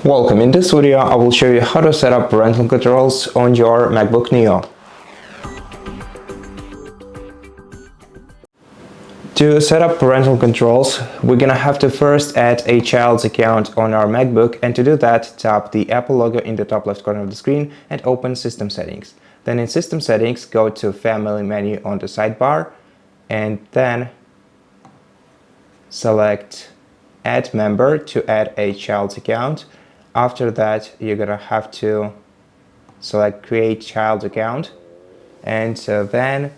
Welcome. In this video, I will show you how to set up parental controls on your MacBook Neo. To set up parental controls, we're gonna have to first add a child's account on our MacBook, and to do that, tap the Apple logo in the top left corner of the screen and open System Settings. Then in System Settings, go to Family menu on the sidebar and then select Add Member to add a child's account. After that, you're gonna have to select Create Child Account, and then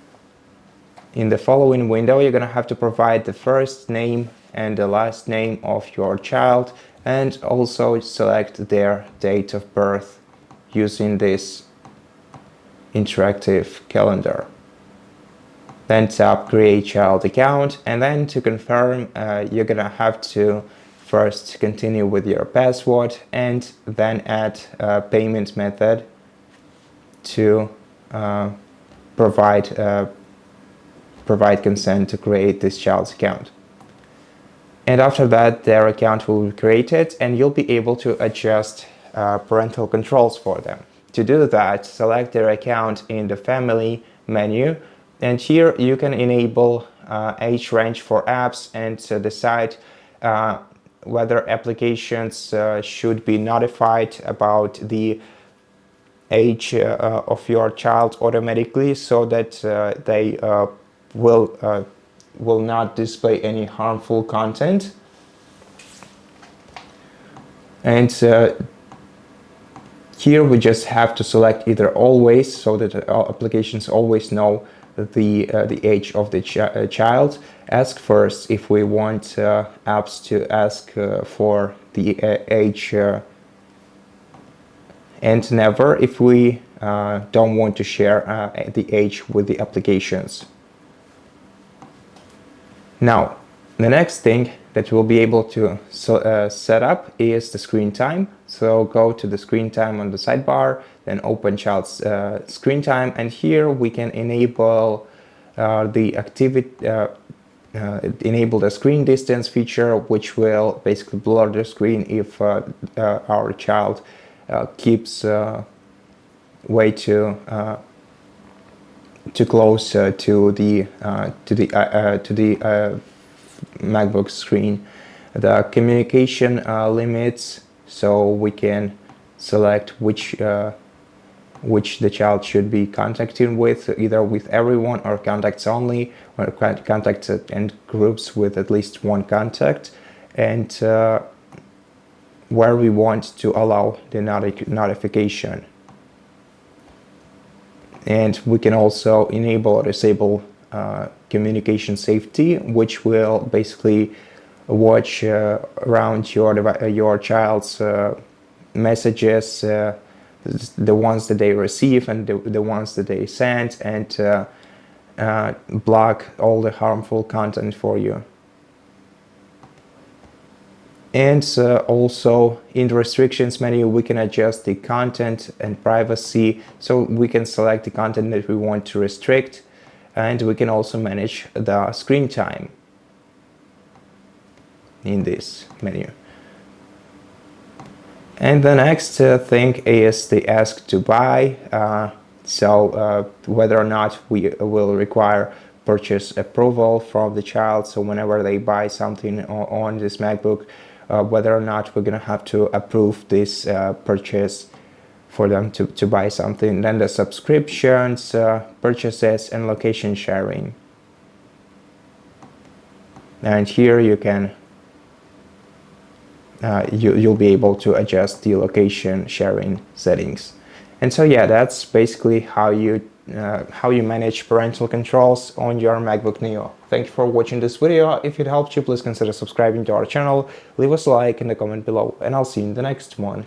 in the following window, you're gonna have to provide the first name and the last name of your child, and also select their date of birth using this interactive calendar. Then tap Create Child Account, and then to confirm, you're gonna have to first continue with your password and then add a payment method to provide consent to create this child's account. And after that, their account will be created and you'll be able to adjust parental controls for them. To do that, select their account in the Family menu, and here you can enable age range for apps and decide whether applications should be notified about the age of your child automatically, so that they will not display any harmful content. And here we just have to select either always, so that all applications always know the age of the child. Ask first if we want apps to ask for the age, and never if we don't want to share the age with the applications. Now, the next thing that we'll be able to set up is the screen time. So go to the screen time on the sidebar, then open child's screen time, and here we can enable the activity, enable the screen distance feature, which will basically blur the screen if our child keeps way too close to the MacBook screen. The communication limits, so we can select which the child should be contacting with, either with everyone or contacts only, or contacts and groups with at least one contact, and where we want to allow the notification. And we can also enable or disable communication safety, which will basically watch around your child's messages, the ones that they receive and the ones that they send, and block all the harmful content for you. And also in the restrictions menu, we can adjust the content and privacy, so we can select the content that we want to restrict, and we can also manage the screen time in this menu. And the next thing is the ask to buy. So whether or not we will require purchase approval from the child, so whenever they buy something on this MacBook, whether or not we're gonna have to approve this purchase for them to buy something. Then the subscriptions, purchases, and location sharing. And here you can you'll be able to adjust the location sharing settings. And so yeah, that's basically how you manage parental controls on your MacBook Neo. Thank you for watching this video. If it helped you, please consider subscribing to our channel, leave us a like in the comment below, and I'll see you in the next one.